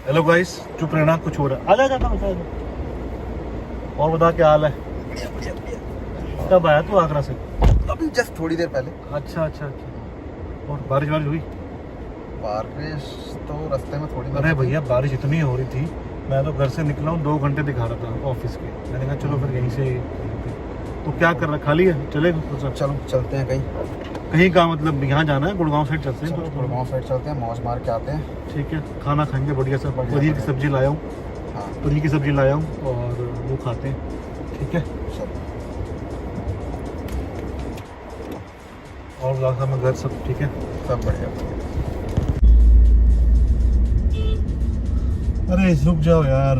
Hello guys, चुप रहना, कुछ हो रहा है। आ जाता हूँ। और बता क्या हाल है? कब आया तू आगरा से? अभी जस्ट थोड़ी देर पहले। अच्छा। और बारिश हुई? बारिश तो रास्ते में थोड़ी। अरे भैया बारिश इतनी हो रही थी, मैं तो घर से निकला हूँ 2 घंटे दिखा रहा था ऑफिस के। मैंने कहा चलो फिर यहीं से। तो क्या कर रहा है, खाली है? चलेगा? चलो चलते हैं कहीं का मतलब यहाँ जाना है, गुड़गांव साइड चलते हैं। चलो गुड़गांव साइड चलते हैं, मौज मार के आते हैं। ठीक है, खाना खाएंगे बढ़िया सा। पनीर की सब्जी लाया हूँ। हाँ, पनीर की सब्जी लाया हूँ और वो खाते हैं। ठीक है, चलो। और लाखा में घर सब ठीक है? सब बढ़िया। अरे रुक जाओ यार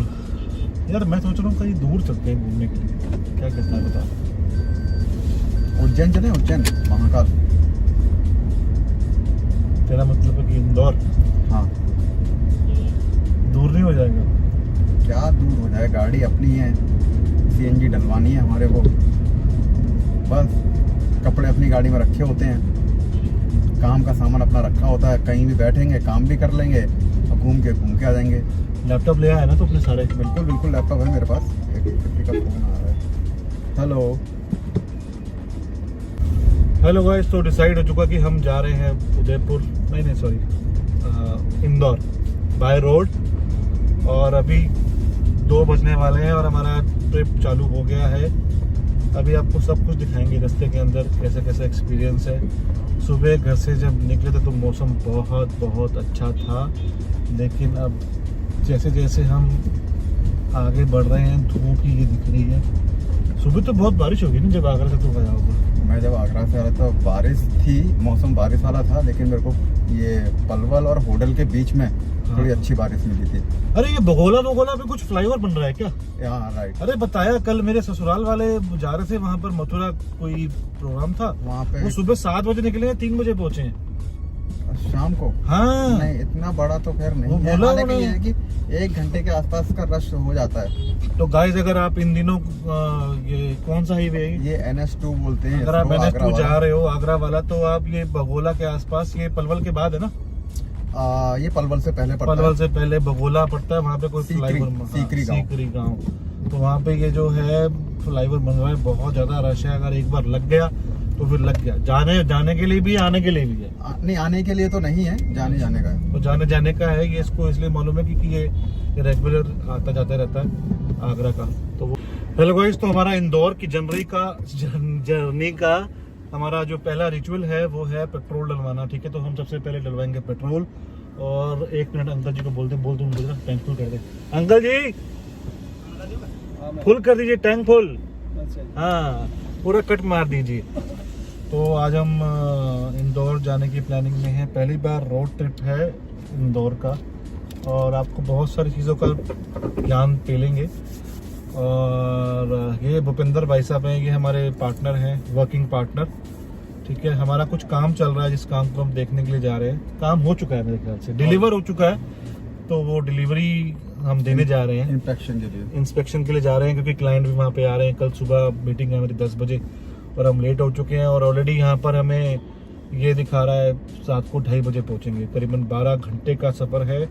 मैं सोच रहा हूँ कहीं दूर चलते हैं घूमने के लिए। क्या कहता है बता? उज्जैन चले, उज्जैन महाकाल। तेरा मतलब है कि इंदौर? हाँ। दूर नहीं हो जाएगा? क्या दूर हो जाए, गाड़ी अपनी है, सीएनजी डलवानी है हमारे को। बस कपड़े अपनी गाड़ी में रखे होते हैं, काम का सामान अपना रखा होता है, कहीं भी बैठेंगे काम भी कर लेंगे और घूम के आ जाएंगे। लैपटॉप ले आया ना तो अपने सारे? बिल्कुल लैपटॉप है मेरे पास। एक किसी का फोन आ रहा है। हेलो गाइस, तो डिसाइड हो चुका कि हम जा रहे हैं उदयपुर, नहीं सॉरी, इंदौर बाय रोड। और अभी 2 बजने वाले हैं और हमारा ट्रिप चालू हो गया है। अभी आपको सब कुछ दिखाएंगे रास्ते के अंदर, कैसे कैसे एक्सपीरियंस है। सुबह घर से जब निकले थे तो मौसम बहुत अच्छा था, लेकिन अब जैसे जैसे हम आगे बढ़ रहे हैं धूप ही ये दिख रही है। सुबह तो बहुत बारिश होगी ना जब आगरा से तू गया होगा? मैं जब आगरा से आ रहा था बारिश थी, मौसम बारिश वाला था, लेकिन मेरे को ये पलवल और होडल के बीच में थोड़ी अच्छी बारिश मिली थी। अरे ये बगोला पे कुछ फ्लाईओवर बन रहा है क्या? हाँ राइट। अरे बताया, कल मेरे ससुराल वाले जा रहे थे वहाँ पर, मथुरा कोई प्रोग्राम था वहाँ पे। वो सुबह 7 बजे निकले हैं, 3 बजे पहुंचे हैं शाम को। हाँ नहीं इतना बड़ा तो खैर नहीं वो है, बोला हालांकि ये है कि 1 घंटे के आसपास का रश हो जाता है। तो गाइस अगर आप इन दिनों ये कौन सा हाईवे है ये NH2 बोलते हैं। अगर आप NH2 जा रहे हो आगरा वाला, तो आप ये बगोला के आसपास, ये पलवल के बाद है ना? ये पलवल से पहले पड़ता है। पलवल से पहले बगोला पड़ता है, वहाँ पे कोई फ्लाईओवर, सीकरी गाँव। तो वहाँ पे ये जो है फ्लाईओवर बन रहा है, बहुत ज्यादा रश है। अगर एक बार लग गया तो फिर लग गया। जाने के लिए भी, आने के लिए भी है। नहीं आने के लिए तो नहीं है, जाने का है। तो जाने का है। ये इसको इसलिए मालूम है क्योंकि ये रेगुलर आता जाता रहता है आगरा का। तो वो हेलो गाइस, तो हमारा इंदौर की जर्नी का हमारा जो पहला रिचुअल है वो है पेट्रोल डलवाना। ठीक है, तो हम सबसे पहले डलवाएंगे पेट्रोल। और 1 मिनट अंकल जी को बोल दूँ टैंक फुल कर दे। अंकल जी फुल कर दीजिए, टैंक फुल। हाँ पूरा कट मार दीजिए। तो आज हम इंदौर जाने की प्लानिंग में हैं। पहली बार रोड ट्रिप है इंदौर का, और आपको बहुत सारी चीज़ों का ज्ञान पेलेंगे। और ये भूपेंद्र भाई साहब हैं, ये हमारे पार्टनर हैं, वर्किंग पार्टनर। ठीक है, हमारा कुछ काम चल रहा है जिस काम को हम देखने के लिए जा रहे हैं। काम हो चुका है मेरे ख्याल से, डिलीवर हो चुका है, तो वो डिलीवरी हम देने जा रहे हैं। इंस्पेक्शन के लिए जा रहे हैं क्योंकि क्लाइंट भी वहाँ पे आ रहे हैं। कल सुबह मीटिंग है मेरी 10 बजे और हम लेट हो चुके हैं। और ऑलरेडी यहाँ पर हमें ये दिखा रहा है 7 को 2:30 बजे पहुँचेंगे। करीबन 12 घंटे का सफ़र है।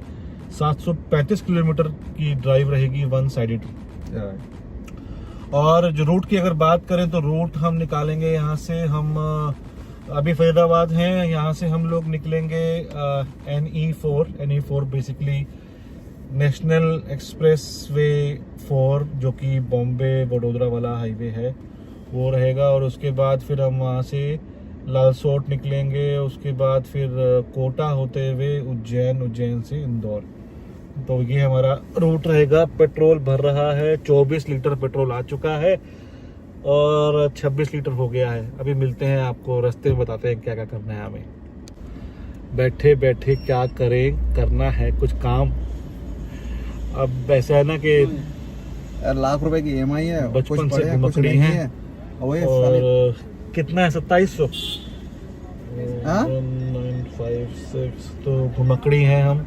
735 किलोमीटर की ड्राइव रहेगी, 1 साइडेड। और जो रूट की अगर बात करें तो रूट हम निकालेंगे यहाँ से। हम अभी फरीदाबाद हैं, यहाँ से हम लोग निकलेंगे NE4 basically national express way 4, जो कि बॉम्बे वडोदरा वाला हाईवे है, वो रहेगा। और उसके बाद फिर हम वहाँ से लालसोट निकलेंगे, उसके बाद फिर कोटा होते हुए उज्जैन से इंदौर। तो ये हमारा रूट रहेगा। पेट्रोल भर रहा है, 24 लीटर पेट्रोल आ चुका है और 26 लीटर हो गया है। अभी मिलते हैं आपको रास्ते में, बताते हैं क्या क्या करना है हमें। बैठे बैठे क्या करें, करना है कुछ काम। अब ऐसा है ना कि लाख रुपए की EMI है, बचपन से घुमकड़ी है। और कितना है, 2700 956, तो घुमकड़ी है हम।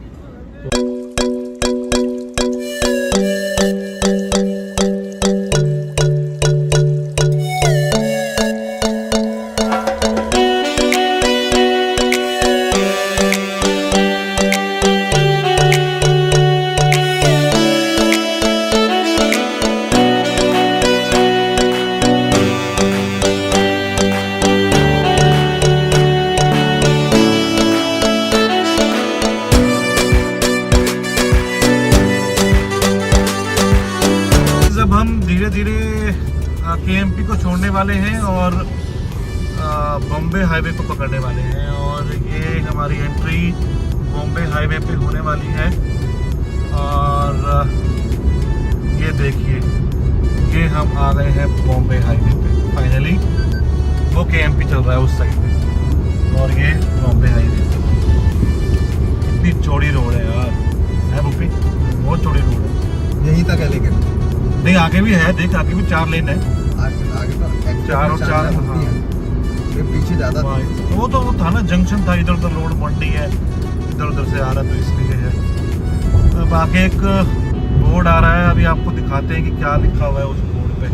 वाले हैं और बॉम्बे हाईवे को पकड़ने वाले हैं। और ये हमारी एंट्री बॉम्बे हाईवे पे होने वाली है। और ये देखिए, ये हम आ गए हैं बॉम्बे हाईवे पे फाइनली। वो KMP चल रहा है उस साइड में, और ये बॉम्बे हाईवे। इतनी चौड़ी रोड है यार, है बुप्पी, बहुत चौड़ी रोड है। यहीं तक है लेकिन नहीं, आगे भी है, देख आगे भी 4 लेन है। आगे तो 4 और 4 होती है, ये पीछे ज्यादा थी। वो तो वो था ना, जंक्शन था, इधर उधर रोड मंडी है, इधर उधर से आ रहा तो इसलिए है। अब आगे एक बोर्ड आ रहा है, अभी आपको दिखाते हैं कि क्या लिखा हुआ है उस बोर्ड पे।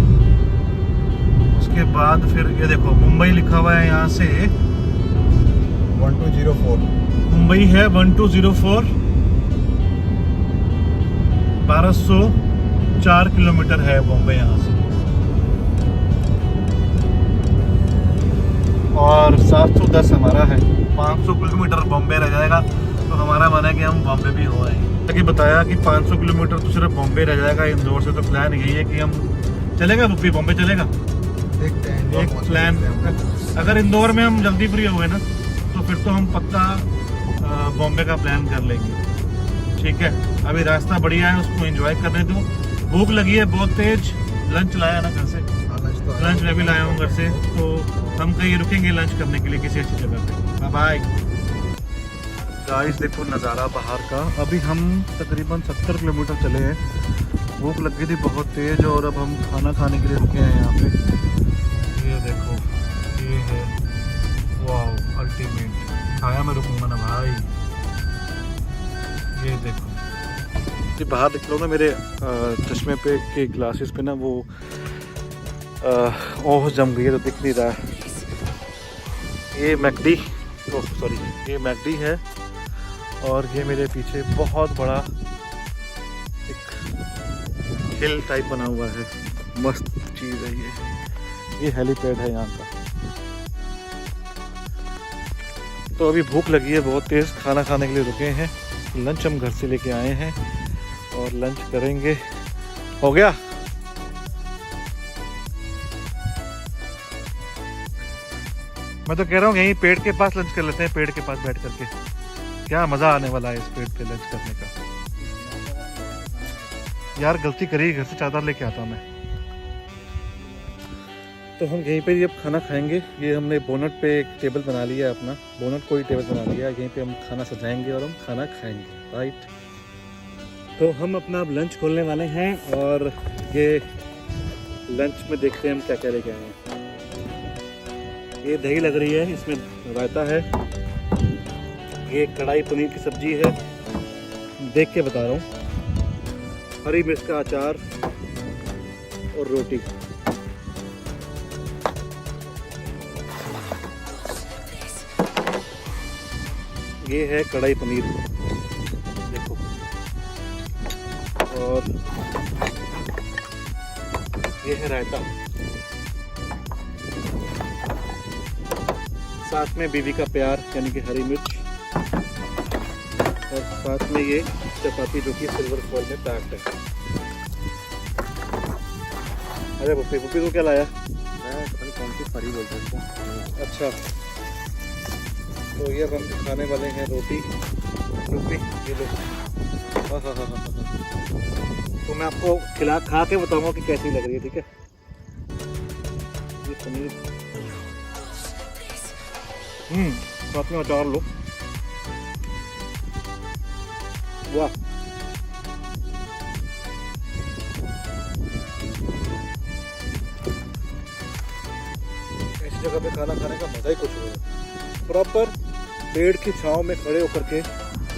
उसके बाद फिर ये देखो, मुंबई लिखा हुआ है यहाँ से 1204 मुंबई है 1204, 1204 किलोमीटर है बॉम्बे यहाँ से। और 710 हमारा है, 500 किलोमीटर बॉम्बे रह जाएगा। तो हमारा मन है कि हम बॉम्बे भी हो आए। कि बताया कि 500 किलोमीटर तो सिर्फ बॉम्बे रह जाएगा इंदौर से। तो प्लान यही है कि हम चलेगा बुप्पी, बॉम्बे चलेगा। देखते हैं एक प्लान, अगर इंदौर में हम जल्दी फ्री हुए ना तो फिर तो हम पक्का बॉम्बे का प्लान कर लेंगे। ठीक है, अभी रास्ता बढ़िया है, उसको एंजॉय करने दो। भूख लगी है बहुत तेज, लंच लाया ना घर से, लंच मैं भी लाया हूँ घर से। तो हम कहीं रुकेंगे लंच करने के लिए किसी अच्छी जगह पे। बाय गाइस, देखो नज़ारा बाहर का। अभी हम तकरीबन 70 किलोमीटर चले हैं। भूख लग गई थी बहुत तेज, और अब हम खाना खाने के लिए रुके हैं यहाँ पे। ये देखो, ये है वाह अल्टीमेट खाया, मैं रुकूंगा ना भाई। ये देखो, ये बाहर निकलो ना, मेरे चश्मे पे के ग्लासेस पे ना वो ओह जम गई है तो दिख नहीं रहा है। ये मैकडी, ओह सॉरी, ये मैकडी है। और ये मेरे पीछे बहुत बड़ा एक हिल टाइप बना हुआ है, मस्त चीज़ है ये हेलीपैड है यहाँ का। तो अभी भूख लगी है बहुत तेज़, खाना खाने के लिए रुके हैं। लंच हम घर से लेके आए हैं और लंच करेंगे। हो गया, मैं तो कह रहा हूँ यहीं पेड़ के पास लंच कर लेते हैं, पेड़ के पास बैठ करके। क्या मज़ा आने वाला है इस पेड़ पे लंच करने का। यार गलती करी, घर से चादर लेके आता मैं। तो हम यहीं पे अब खाना खाएंगे। ये हमने बोनट पे एक टेबल बना लिया है, अपना बोनट को ही टेबल बना लिया। यहीं पे हम खाना सजाएंगे और हम खाना खाएंगे, राइट। तो हम अपना अब लंच खोलने वाले हैं, और ये लंच में देखते हैं हम क्या क्या लेके आए हैं। ये दही लग रही है, इसमें रायता है, ये कढ़ाई पनीर की सब्जी है, देख के बता रहा हूँ, हरी मिर्च का अचार और रोटी। ये है कढ़ाई पनीर, देखो। और ये है रायता, साथ में बीवी का प्यार यानी कि हरी मिर्च, और साथ में ये चपाती जो कि सिल्वर फॉइल में पैक्ड है। अरे बुप्पी तो क्या लाया? मैं कौन सी फरी बोलते हैं इसको। अच्छा, तो ये हम खाने वाले हैं रोटी। ये लो, हाँ। तो मैं आपको खा के बताऊंगा कि कैसी लग रही है, ठीक है। ये पनीर, साथ में अचार लो, वाह। ऐसी जगह पे खाना खाने का मजा ही कुछ और है। प्रॉपर पेड़ की छांव में खड़े होकर के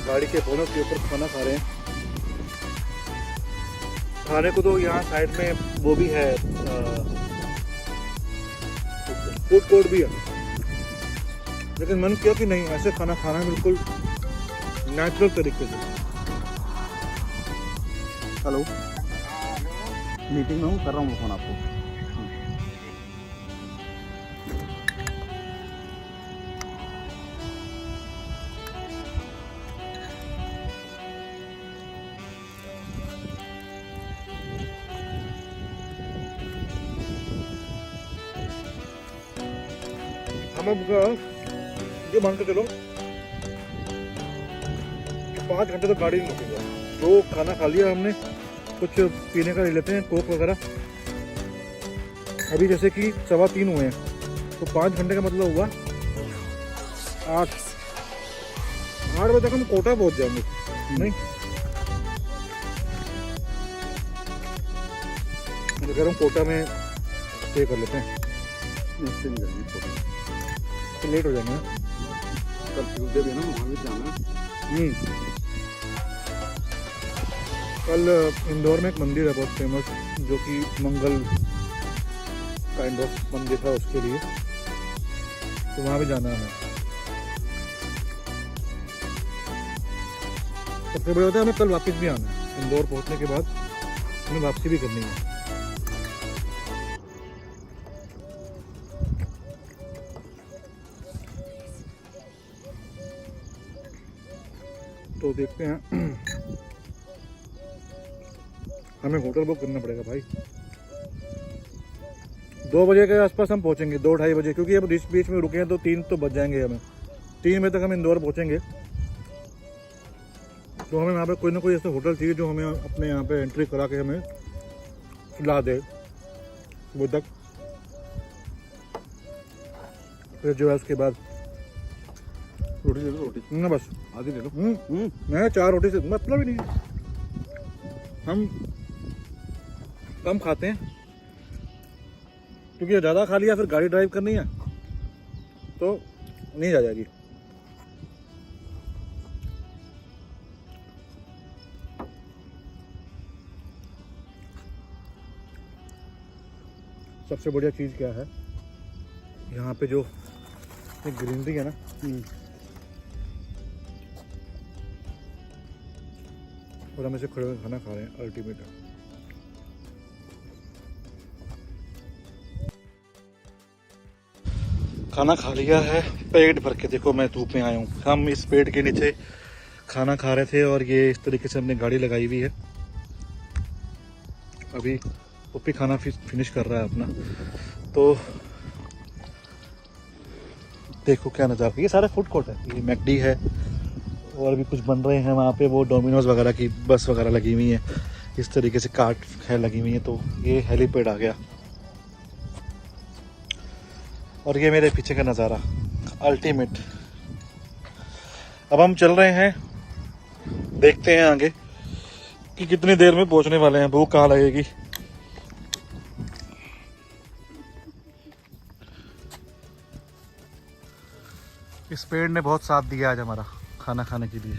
गाड़ी के बोनट के ऊपर खाना खा रहे हैं। खाने को तो यहाँ साइड में वो भी है, फूड कोर्ट भी है, लेकिन मन किया कि नहीं, ऐसे खाना खाना है बिल्कुल नेचुरल तरीके से। हेलो, मीटिंग में हूँ, कर रहा हूँ फोन आपको। मतलब ये मान के चलो 5 घंटे तो गाड़ी नहीं रुकेगा। तो खाना खा लिया हमने, कुछ पीने का ले लेते हैं, कोक वगैरह। अभी जैसे कि 3:15 हुए हैं, तो 5 घंटे का मतलब हुआ 8 बजे तक हम कोटा पहुंच जाएंगे। नहीं अगर हम कोटा में स्टे कर लेते हैं तो लेट हो जाएंगे ना। कल ट्यूसडे भी है ना, वहाँ भी जाना है। कल इंदौर में एक मंदिर है बहुत फेमस, जो कि मंगल काइंड ऑफ मंदिर था, उसके लिए तो वहाँ भी जाना है। सबसे बड़ा होता है हमें कल वापस भी आना है। इंदौर पहुँचने के बाद हमें वापसी भी करनी है। तो देखते हैं हमें होटल बुक करना पड़ेगा भाई। 2 बजे के आसपास हम पहुंचेंगे, 2-2:30 बजे, क्योंकि अब बीच में रुके हैं तो 3 तो बज जाएंगे हमें। 3 बजे तक हम इंदौर पहुंचेंगे। तो हमें यहाँ पे कोई ना कोई ऐसा होटल चाहिए जो हमें अपने यहाँ पे एंट्री करा के हमें खिला दे सुबह तक। फिर जो है उसके बाद रोटी ले लो, रोटी ना बस आधी ले लो। मैं 4 रोटी से मतलब ही नहीं है। हम कम खाते हैं क्योंकि ज़्यादा खा लिया फिर गाड़ी ड्राइव करनी है तो नहीं जा जाएगी। सबसे बढ़िया चीज़ क्या है यहाँ पे, जो ग्रीनरी है ना, और हम ऐसे खड़े होकर खाना खा रहे हैं, अल्टीमेट है। खाना खा लिया है पेट भर के। देखो मैं धूप में आया हूँ, हम इस पेड़ के नीचे खाना खा रहे थे और ये इस तरीके से हमने गाड़ी लगाई हुई है। अभी पुप्पी खाना फिनिश कर रहा है अपना। तो देखो क्या नज़ारा, ये सारा फूड कोर्ट है, ये मैकडी है और भी कुछ बन रहे हैं वहाँ पे, वो डोमिनोज वगैरह की बस वगैरह लगी हुई है, इस तरीके से कार्ट है लगी हुई है। तो ये हेलीपैड आ गया और ये मेरे पीछे का नज़ारा अल्टीमेट। अब हम चल रहे हैं, देखते हैं आगे कि कितनी देर में पहुंचने वाले हैं, भूख कहाँ लगेगी। इस पेड़ ने बहुत साथ दिया आज हमारा खाना खाने के लिए।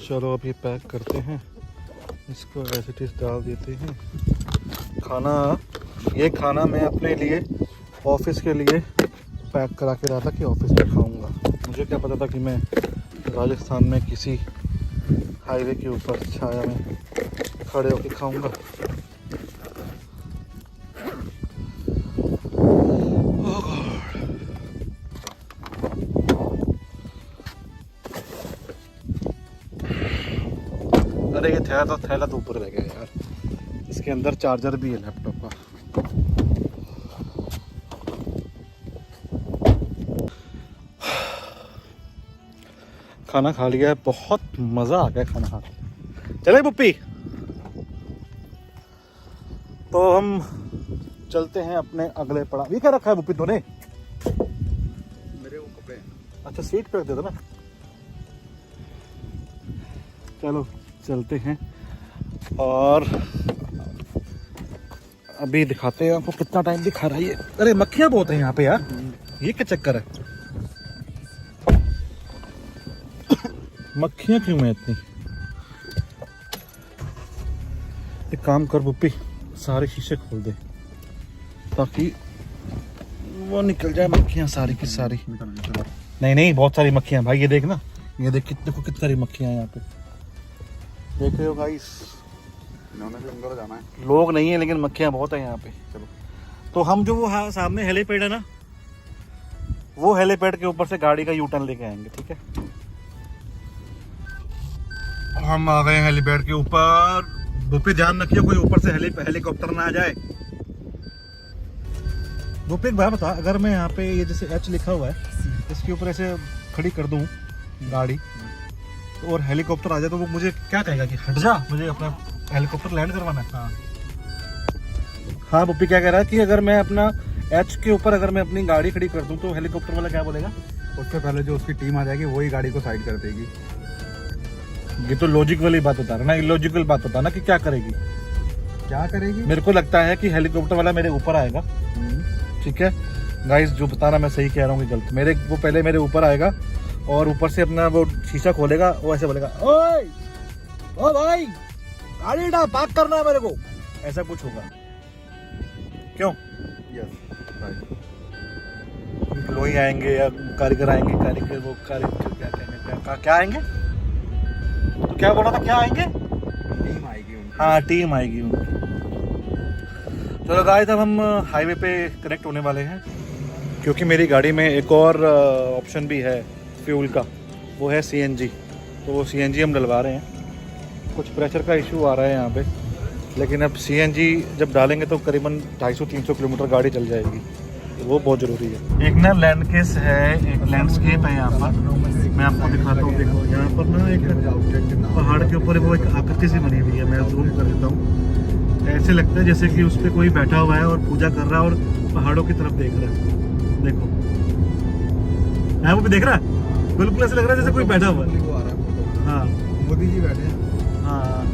चलो अब ये पैक करते हैं, इसको एज इट इज डाल देते हैं। ये खाना मैं अपने लिए ऑफिस के लिए पैक करा के रहा था कि ऑफिस में खाऊंगा। मुझे क्या पता था कि मैं राजस्थान में किसी हाईवे के ऊपर छाया में खड़े होकर खाऊंगा। अरे ये थैला तो ऊपर रह गया यार, इसके अंदर चार्जर भी है लैपटॉप का। खाना खा लिया है, बहुत मज़ा आ गया खाना खा के। चले पुप्पी, तो हम चलते हैं अपने अगले पड़ाव। ये क्या रखा है पुप्पी तूने? मेरे वो कपड़े। अच्छा सीट पे रख दे दो ना। चलो चलते हैं और अभी दिखाते हैं आपको कितना टाइम दिखा रहा है ये। अरे मक्खियां बहुत हैं यहाँ पे यार, ये क्या चक्कर है? मक्खियां क्यों हैं इतनी? एक काम कर पुप्पी, सारे शीशे खोल दे ताकि वो निकल जाए मक्खियां सारी की सारी। नहीं बहुत सारी मक्खियां भाई, ये देख ना, ये देख कितनी सारी मक्खियां हैं यहाँ पे, देख रहे हो गाइस। इन्होंने भी अंदर जाना है, लोग नहीं है लेकिन मक्खियां बहुत है यहाँ पे। चलो तो हम जो वो सामने हेलीपैड है ना, वो हेलीपैड के ऊपर से गाड़ी का यू टर्न लेके आएंगे, ठीक है? हम आ गए हेलीपैड के ऊपर। बुप्पी ध्यान रखिए कोई ऊपर से हेलीकॉप्टर ना आ जाए। वो पे एक बात बता, अगर मैं यहाँ पे ये जैसे एच लिखा हुआ है इसके ऊपर ऐसे खड़ी कर दूँ गाड़ी और हेलीकॉप्टर आ जाए तो वो मुझे क्या कहेगा कि हट जा, मुझे अपना हेलीकॉप्टर लैंड करवाना है। हाँ पप्पी क्या कह रहा है कि अगर मैं अपना एच के ऊपर अगर मैं अपनी गाड़ी खड़ी कर दूं तो हेलीकॉप्टर वाला क्या बोलेगा? उससे पहले जो उसकी टीम आ जाएगी वही गाड़ी को साइड कर देगी। ये तो लॉजिक वाली बात बता रहा ना, इलॉजिकल बात बता ना कि क्या करेगी। क्या करेगी? मेरे को लगता है कि हेलीकॉप्टर वाला मेरे ऊपर आएगा, ठीक है गाइस, जो बता रहा मैं सही कह रहा हूँ कि गलत, वो पहले मेरे ऊपर आएगा और ऊपर से अपना वो शीशा खोलेगा, वो ऐसे बोलेगा ओए ओ भाई गाड़ी ना पार्क करना है मेरे को, ऐसा कुछ होगा। क्यों? यस लोही आएंगे या कारीगर आएंगे, कारीगर वो कारीगर क्या कहेंगे, क्या आएंगे? तो क्या बोला था, क्या आएंगे? टीम आएगी उनकी। हाँ टीम आएगी उनकी। चलो गाइस अब हम हाईवे पे कनेक्ट होने वाले हैं क्योंकि मेरी गाड़ी में एक और ऑप्शन भी है फ्यूल का, वो है सीएनजी। तो वो सीएनजी हम डलवा रहे हैं। कुछ प्रेशर का इशू आ रहा है यहाँ पे, लेकिन अब सीएनजी जब डालेंगे तो करीबन 250-300 किलोमीटर गाड़ी चल जाएगी, तो वो बहुत ज़रूरी है। एक ना लैंडकेस है, एक लैंडस्केप है यहाँ पर, मैं आपको दिखाता हूँ। देखो यहाँ पर ना एक पहाड़ के ऊपर वो एक आकृति सी बनी हुई है, मैं जूम कर देता हूँ। ऐसे लगता है जैसे कि उस पर कोई बैठा हुआ है और पूजा कर रहा है और पहाड़ों की तरफ देख रहा है। देखो है वो भी देख रहा है, बिल्कुल ऐसा लग रहा है जैसे कोई बैठा हुआ है। हाँ मोदी जी बैठे हैं। हाँ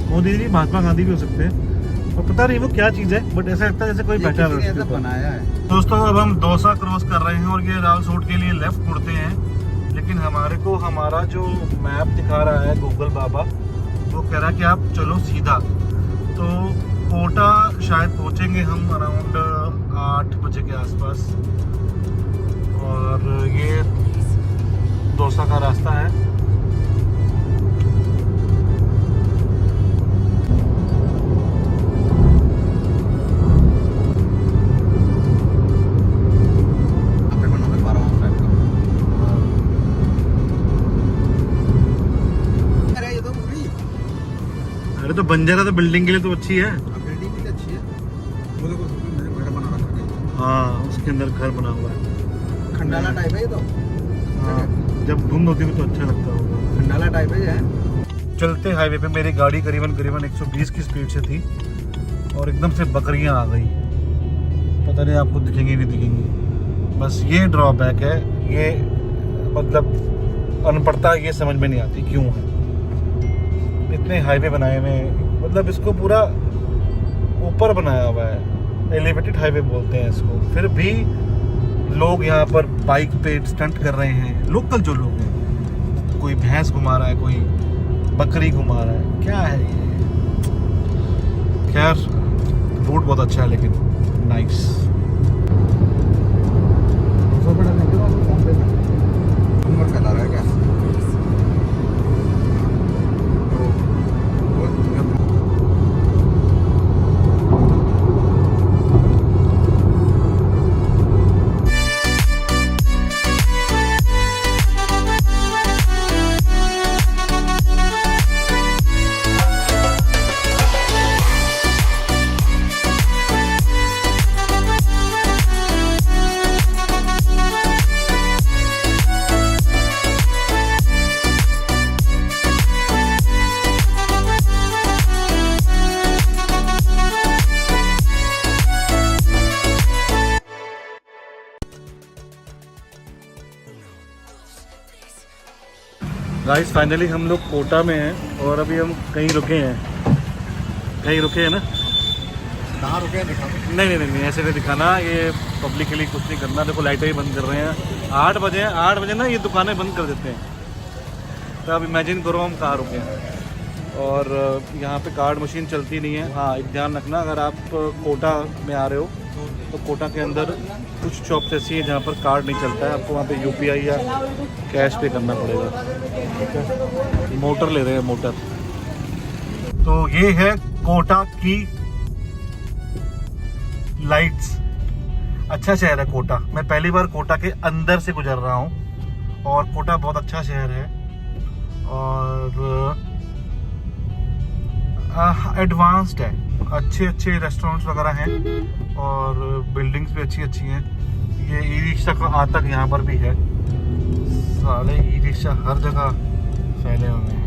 मोदी जी, महात्मा गांधी भी हो सकते हैं, और पता नहीं वो क्या चीज़ है, बट ऐसा लगता है जैसे कोई बैठा हुआ है। बनाया है। दोस्तों अब हम दौसा क्रॉस कर रहे हैं और ये लालसोट के लिए लेफ्ट मुड़ते हैं, लेकिन हमारे को हमारा जो मैप दिखा रहा है गूगल बाबा, वो कह रहा है कि आप चलो सीधा। तो कोटा शायद पहुंचेंगे हम अराउंड 8 बजे के आसपास, और ये दौसा का रास्ता है। अरे तो बंजारा तो बिल्डिंग के लिए तो अच्छी है। बिल्डिंग भी अच्छी है। वो देखो मैंने घर बना रखा है। हाँ उसके अंदर घर बना हुआ है, खंडाला टाइप है ये तो। हाँ जब धुंध होती है तो अच्छा लगता होगा। खंडाला टाइप है ये। चलते हाईवे पे मेरी गाड़ी करीबन 120 की स्पीड से थी और एकदम से बकरियां आ गई। पता नहीं आपको दिखेंगी नहीं दिखेंगी, बस ये ड्रॉबैक है। ये मतलब अनपढ़ता ये समझ में नहीं आती क्यों है इतने हाईवे बनाए हुए, मतलब इसको पूरा ऊपर बनाया हुआ है, एलिवेटेड हाईवे बोलते हैं इसको, फिर भी लोग यहाँ पर बाइक पे स्टंट कर रहे हैं। लोकल जो लोग हैं, कोई भैंस घुमा रहा है, कोई बकरी घुमा रहा है, क्या है ये। खैर रूट बहुत अच्छा है लेकिन नाइस। फैला रहा है क्या? गाइस फाइनली हम लोग कोटा में हैं और अभी हम कहीं रुके हैं ना। कहाँ रुके हैं दिखा? नहीं ऐसे नहीं दिखाना, ये पब्लिक के लिए कुछ नहीं करना। देखो लाइटें ही बंद कर रहे हैं, 8 बजे ना ये दुकानें बंद कर देते हैं। तो अब इमेजिन करो हम कहाँ रुके हैं, और यहाँ पे कार्ड मशीन चलती नहीं है। हाँ एक ध्यान रखना, अगर आप कोटा में आ रहे हो तो कोटा के अंदर कुछ शॉप्स ऐसी हैं जहाँ पर कार्ड नहीं चलता है, आपको वहाँ पे UPI या कैश पे करना पड़ेगा। ठीक है, मोटर ले रहे हैं मोटर। तो ये है कोटा की लाइट्स। अच्छा शहर है कोटा, मैं पहली बार कोटा के अंदर से गुजर रहा हूँ और कोटा बहुत अच्छा शहर है और एडवांस्ड है। अच्छे अच्छे रेस्टोरेंट्स वगैरह हैं और बिल्डिंग्स भी अच्छी अच्छी हैं। ये ई रिक्शा का आतंक यहाँ पर भी है, साले ई रिक्शा हर जगह फैले हुए हैं।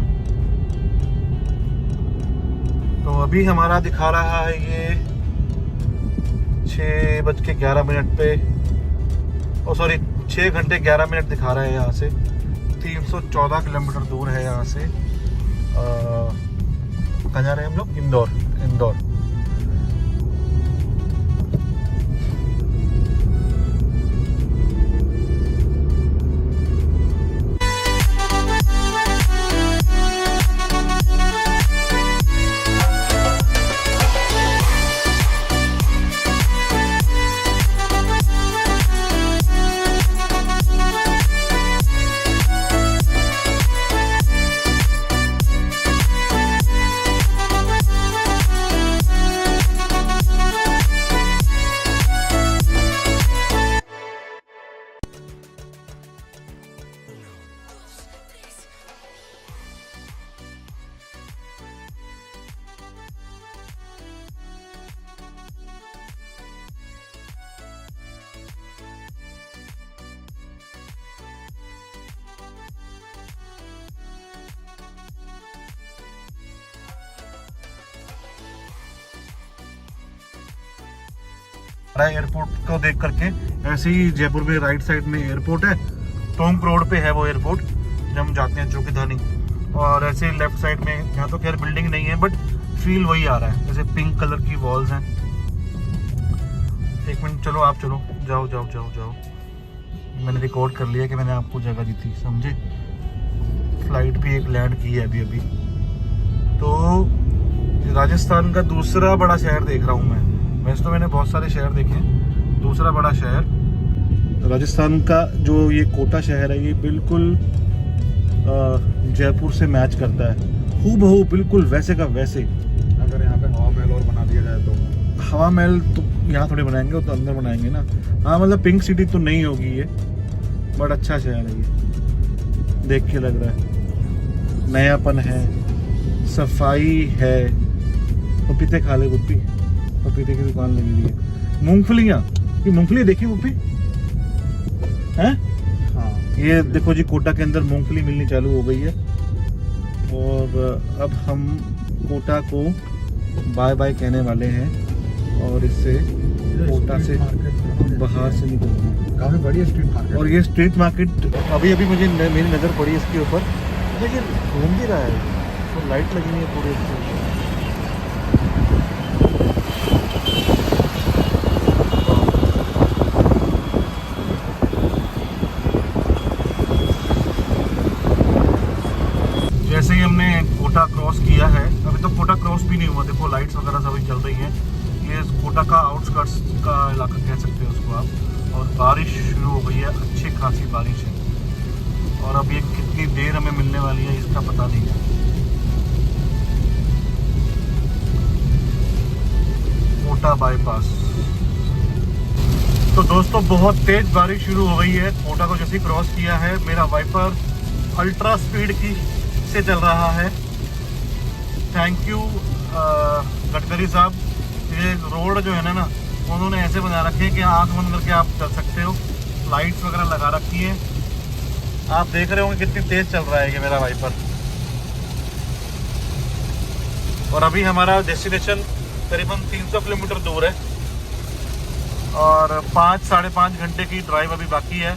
तो अभी हमारा दिखा रहा है ये 6:11 पे, ओ सॉरी 6 घंटे 11 मिनट दिखा रहा है यहाँ से। 314 किलोमीटर दूर है यहाँ से। कहाँ जा रहे हैं हम लोग? इंदौर। एयरपोर्ट को देख करके, ऐसे ही जयपुर में राइट साइड में एयरपोर्ट है, टोंक रोड पे है वो एयरपोर्ट जब हम जाते हैं चौकीधानी। और ऐसे लेफ्ट साइड में, यहाँ तो खैर बिल्डिंग नहीं है बट फील वही आ रहा है, जैसे पिंक कलर की वॉल्स हैं। एक मिनट, चलो आप चलो, जाओ। मैंने रिकॉर्ड कर लिया कि मैंने आपको जगह दी थी, समझे। फ्लाइट भी एक लैंड की है अभी। तो राजस्थान का दूसरा बड़ा शहर देख रहा हूँ मैं। वैसे तो मैंने बहुत सारे शहर देखे हैं, दूसरा बड़ा शहर राजस्थान का जो ये कोटा शहर है, ये बिल्कुल जयपुर से मैच करता है, हूबहू बिल्कुल वैसे का वैसे। अगर यहाँ पे हवा महल और बना दिया जाए तो? हवा महल तो यहाँ थोड़े बनाएंगे, वो तो अंदर बनाएंगे ना। हाँ मतलब पिंक सिटी तो नहीं होगी ये, बट अच्छा शहर है ये, देख के लग रहा है। नयापन है, सफाई है। पपीते खा ले गुप्पी, पपीते की दुकान लगी हुई है। मूंगफलियाँ, ये मूंगफली देखी गुप्पी हैं? हाँ, ये देखो जी, कोटा के अंदर मूंगफली मिलनी चालू हो गई है। और अब हम कोटा को बाय बाय कहने वाले हैं और इससे कोटा से बाहर से निकलना। काफी बड़ी स्ट्रीट मार्केट। और ये स्ट्रीट मार्केट अभी मुझे मेरी नज़र पड़ी इसके ऊपर, लेकिन घूम भी रहा है तो लाइट लगी हुई है पूरे इसके ऊपर। जैसे ही हमने कोटा क्रॉस किया है, अभी तो कोटा क्रॉस भी नहीं हुआ, देखो लाइट्स वगैरह सभी चल रही हैं। ये कोटा का आउटस्कर्ट्स का इलाका कह सकते हो उसको आप। और बारिश शुरू हो गई है, अच्छी खासी बारिश है। और अब ये कितनी देर हमें मिलने वाली है इसका पता नहीं है। कोटा बाईपास। तो दोस्तों बहुत तेज बारिश शुरू हो गई है। कोटा को जैसे क्रॉस किया है, मेरा वाइपर अल्ट्रा स्पीड की से चल रहा है। थैंक यू गडकरी साहब। ये रोड जो है ना उन्होंने ऐसे बना रखे हैं कि आंख बंद करके आप चल सकते हो। लाइट्स वगैरह लगा रखी हैं, आप देख रहे होंगे कितनी तेज चल रहा है ये मेरा वाइपर। और अभी हमारा डेस्टिनेशन करीबन 300 किलोमीटर दूर है और 5-5.5 घंटे की ड्राइव अभी बाकी है।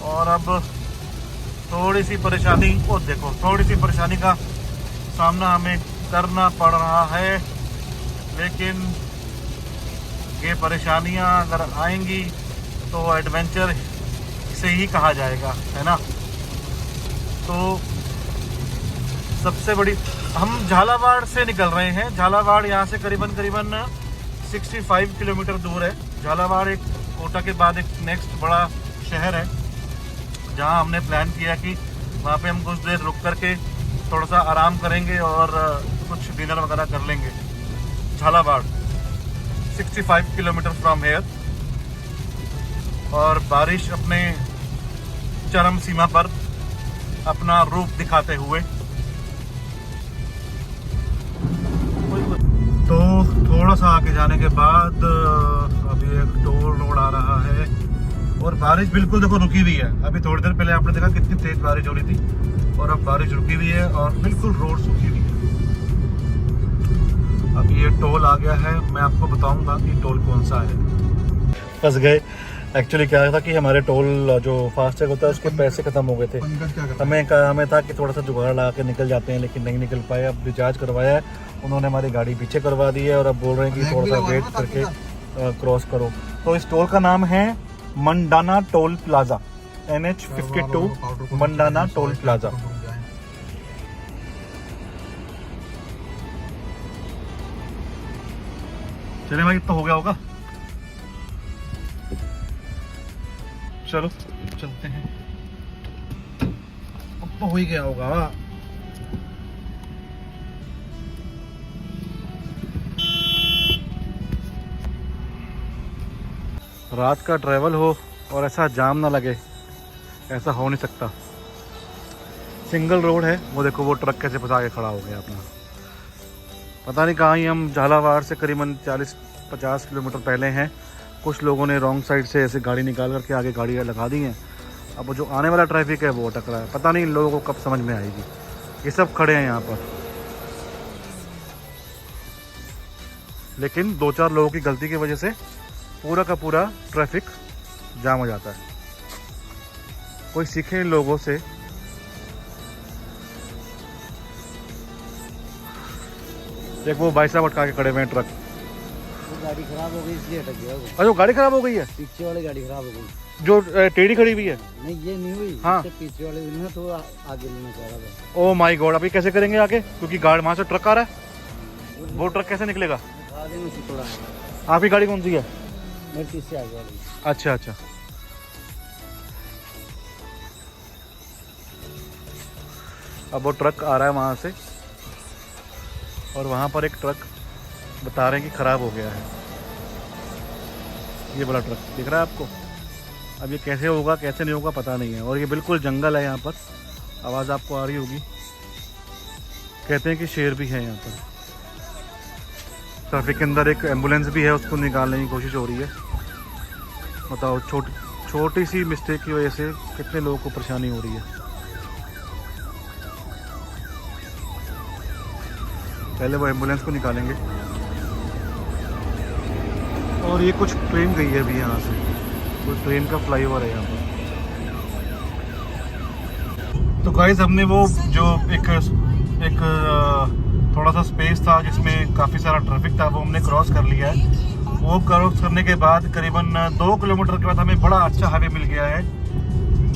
और अब थोड़ी सी परेशानी, वो देखो थोड़ी सी परेशानी का सामना हमें करना पड़ रहा है, लेकिन ये परेशानियां अगर आएंगी तो एडवेंचर से ही कहा जाएगा, है ना। तो सबसे बड़ी, हम झालावाड़ से निकल रहे हैं। झालावाड़ यहाँ से करीबन 65 किलोमीटर दूर है। झालावाड़ एक कोटा के बाद एक नेक्स्ट बड़ा शहर है, जहाँ हमने प्लान किया कि वहाँ पे हम कुछ देर रुक करके थोड़ा सा आराम करेंगे और कुछ डिनर वगैरह कर लेंगे। Jhalawar 65 kilometre from here. और बारिश अपने चरम सीमा पर अपना रूप दिखाते हुए। तो थोड़ा सा आगे जाने के बाद अभी एक टोल रोड आ रहा है और बारिश बिल्कुल देखो रुकी हुई है। अभी थोड़ी देर पहले आपने देखा कितनी तेज बारिश हो रही थी और अब बारिश रुकी हुई है और बिल्कुल रोड सूखी हुई है। अभी ये टोल आ गया है, मैं आपको बताऊंगा कि टोल कौन सा है। फंस गए। एक्चुअली क्या था कि हमारे टोल जो फास्टैग होता है उसके पैसे खत्म हो गए थे। हमें था कि थोड़ा सा जुगाड़ लगा के निकल जाते हैं, लेकिन नहीं निकल पाए। अब रिचार्ज करवाया है उन्होंने, हमारी गाड़ी पीछे करवा दी है और अब बोल रहे हैं कि थोड़ा सा वेट करके क्रॉस करो। तो इस टोल का नाम है Mandana toll plaza, NH52 Mandana toll plaza. चले भाई, इतना हो गया होगा, चलो चलते हैं। अब तो हो ही गया होगा। रात का ट्रैवल हो और ऐसा जाम ना लगे, ऐसा हो नहीं सकता। सिंगल रोड है, वो देखो वो ट्रक कैसे फंसा के खड़ा हो गया अपना। पता नहीं कहाँ ही हम झालावाड़ से करीबन 40-50 किलोमीटर पहले हैं। कुछ लोगों ने रॉन्ग साइड से ऐसे गाड़ी निकाल करके आगे गाड़ी लगा दी हैं। अब वो जो आने वाला ट्रैफिक है वो अटक रहा है। पता नहीं इन लोगों को कब समझ में आएगी। ये सब खड़े हैं यहाँ पर, लेकिन 2-4 लोगों की गलती की वजह से पूरा का पूरा ट्रैफिक जाम हो जाता है। कोई सीखे इन लोगों से। एक वो भाई साहब अटका के खड़े हुए हैं ट्रक। वो गाड़ी खराब हो गई इसलिए अटक गया वो। अरे वो गाड़ी खराब हो गई है, पीछे वाली गाड़ी खराब हो गई। जो टेढ़ी खड़ी हुई है। नहीं ये नहीं हुई। हाँ। पीछे वाले ने तो आगे लेना चाह रहा था। ओ माय गॉड, अभी कैसे करेंगे आगे, क्योंकि गाड़ी वहां से ट्रक आ रहा है। वो ट्रक कैसे निकलेगा? आगे में से थोड़ा आपकी गाड़ी कौन सी है? मेरे पीछे आगे वाली। अच्छा अच्छा। अब वो ट्रक आ रहा है वहां से और वहां पर एक ट्रक बता रहे हैं कि खराब हो गया है। ये बड़ा ट्रक दिख रहा है आपको। अब ये कैसे होगा कैसे नहीं होगा पता नहीं है। और ये बिल्कुल जंगल है यहाँ पर, आवाज़ आपको आ रही होगी। कहते हैं कि शेर भी है यहाँ पर। ट्रैफिक के अंदर एक एम्बुलेंस भी है, उसको निकालने की कोशिश हो रही है। बताओ, छोटी सी मिस्टेक की वजह से कितने लोगों को परेशानी हो रही है। पहले वो एम्बुलेंस को निकालेंगे। और ये कुछ ट्रेन गई है अभी यहाँ से, कोई ट्रेन का फ्लाईओवर है यहाँ पर। तो गाइस हमने वो जो एक थोड़ा सा स्पेस था जिसमें काफ़ी सारा ट्रैफिक था, वो हमने क्रॉस कर लिया है। वो क्रॉस करने के बाद करीबन 2 किलोमीटर के बाद हमें बड़ा अच्छा हाईवे मिल गया है।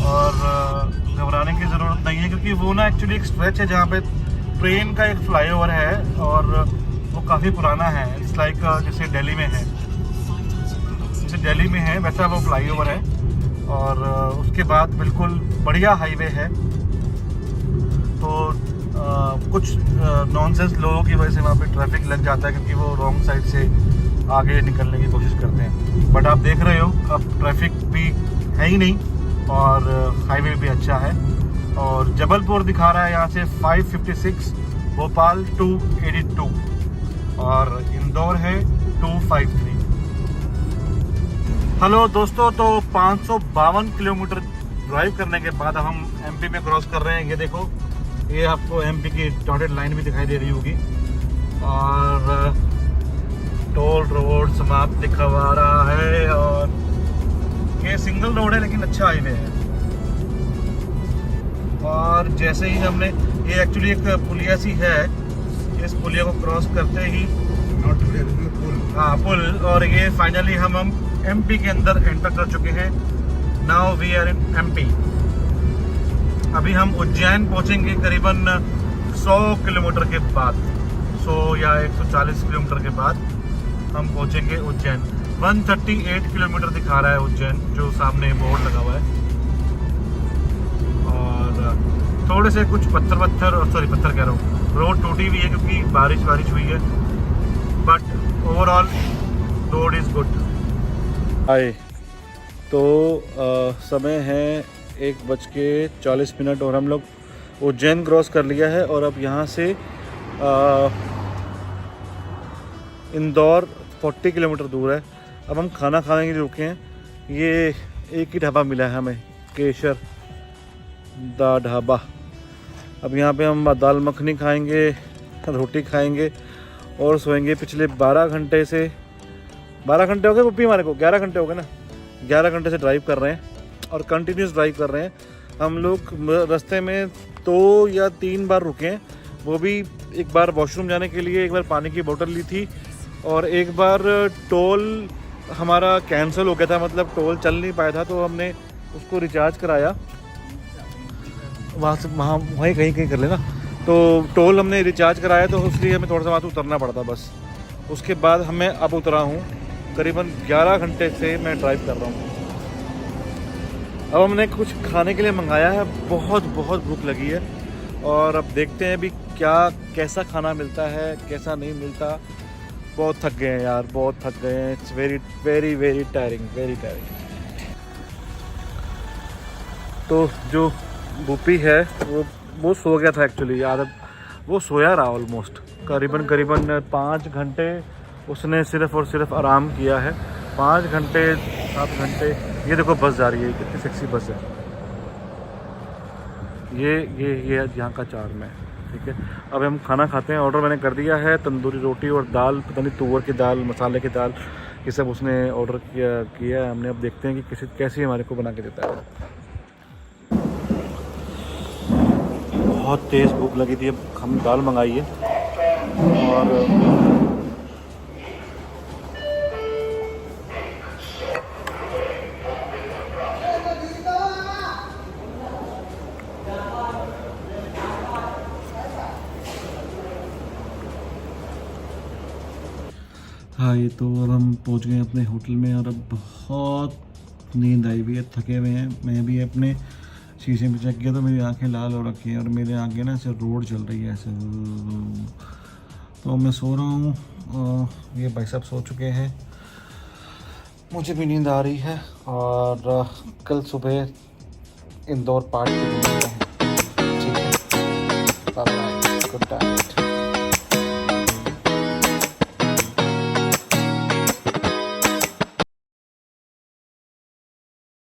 और घबराने की ज़रूरत नहीं है, क्योंकि वो ना एक्चुअली एक स्ट्रेच है जहाँ पे ट्रेन का एक फ्लाईओवर है और वो काफ़ी पुराना है। इट्स लाइक जैसे दिल्ली में है, जैसे दिल्ली में है वैसा वो फ्लाईओवर है। और उसके बाद बिल्कुल बढ़िया हाईवे है। तो कुछ नॉनसेंस लोगों की वजह से वहाँ पे ट्रैफिक लग जाता है, क्योंकि वो रॉन्ग साइड से आगे निकलने की कोशिश करते हैं। बट आप देख रहे हो अब ट्रैफिक भी है ही नहीं और हाईवे भी अच्छा है। और जबलपुर दिखा रहा है यहाँ से 556, भोपाल 282 और इंदौर है 253। हेलो दोस्तों, तो 552 किलोमीटर ड्राइव करने के बाद अब हम एमपी में क्रॉस कर रहे हैं। ये देखो, ये आपको एमपी की डॉटेड लाइन भी दिखाई दे रही होगी। और टोल रोड समाप्त दिखवा रहा है और ये सिंगल रोड है लेकिन अच्छा हाईवे है। और जैसे ही हमने, ये एक्चुअली एक पुलिया सी है, इस पुलिया को क्रॉस करते ही हाँ पुल, और ये फाइनली हम एमपी के अंदर एंटर कर चुके हैं। Now we are in MP. अभी हम उज्जैन पहुंचेंगे करीबन 100 किलोमीटर के बाद, 100 या 140 किलोमीटर के बाद हम पहुंचेंगे उज्जैन। 138 किलोमीटर दिखा रहा है उज्जैन, जो सामने बोर्ड लगा हुआ है। और थोड़े से कुछ पत्थर कह रहा हूँ, रोड टूटी हुई है क्योंकि बारिश हुई है। But overall road is good. आए तो समय है 1:40 और हम लोग उज्जैन क्रॉस कर लिया है। और अब यहाँ से इंदौर 40 किलोमीटर दूर है। अब हम खाना खाने के लिए रुके हैं। ये एक ही ढाबा मिला है हमें, केशर दा ढाबा। अब यहाँ पे हम दाल मखनी खाएंगे, रोटी खाएंगे और सोएंगे। पिछले 12 घंटे से 12 घंटे हो गए पप्पी हमारे को, 11 घंटे हो गए ना, 11 घंटे से ड्राइव कर रहे हैं और कंटिन्यूस ड्राइव कर रहे हैं। हम लोग रास्ते में 2 या 3 बार रुके हैं, वो भी एक बार वॉशरूम जाने के लिए, एक बार पानी की बोतल ली थी और एक बार टोल हमारा कैंसिल हो गया था, मतलब टोल चल नहीं पाया था तो हमने उसको रिचार्ज कराया। वहाँ से वहीं कहीं कर लेना, तो टोल हमने रिचार्ज कराया तो इसलिए हमें थोड़ा सा वहाँ से उतरना पड़ता बस। उसके बाद हमें अब उतरा हूँ, करीबन 11 घंटे से मैं ड्राइव कर रहा हूँ। अब हमने कुछ खाने के लिए मंगाया है, बहुत भूख लगी है और अब देखते हैं भी कैसा खाना मिलता है, कैसा नहीं मिलता। बहुत थक गए हैं यार, बहुत थक गए हैं। It's very tiring. तो जो बुपी है वो सो गया था एक्चुअली यार, वो सोया रहा ऑलमोस्ट करीबन 5 घंटे उसने सिर्फ और सिर्फ आराम किया है। 5 घंटे 7 घंटे। ये देखो बस जा रही है, कितनी सेक्सी बस है। ये यहाँ का चार्म है, ठीक है। अब हम खाना खाते हैं। ऑर्डर मैंने कर दिया है, तंदूरी रोटी और दाल, पता नहीं तुअर की दाल, मसाले की दाल, ये सब उसने ऑर्डर किया है हमने। अब देखते हैं कि कैसी हमारे को बना के देता है। बहुत तेज़ भूख लगी थी, अब हम दाल मंगाई है और हाँ, ये तो अब हम पहुंच गए अपने होटल में और अब बहुत नींद आई हुई है, थके हुए हैं। मैं भी अपने शीशे में चेक किया तो मेरी आंखें लाल हो रखी हैं और मेरे आगे ना ऐसे रोड चल रही है ऐसे, तो मैं सो रहा हूँ। ये भाई साहब सो चुके हैं, मुझे भी नींद आ रही है और कल सुबह इंदौर पार्ट के लिए मिलते हैं, ठीक है। Bye bye, good night.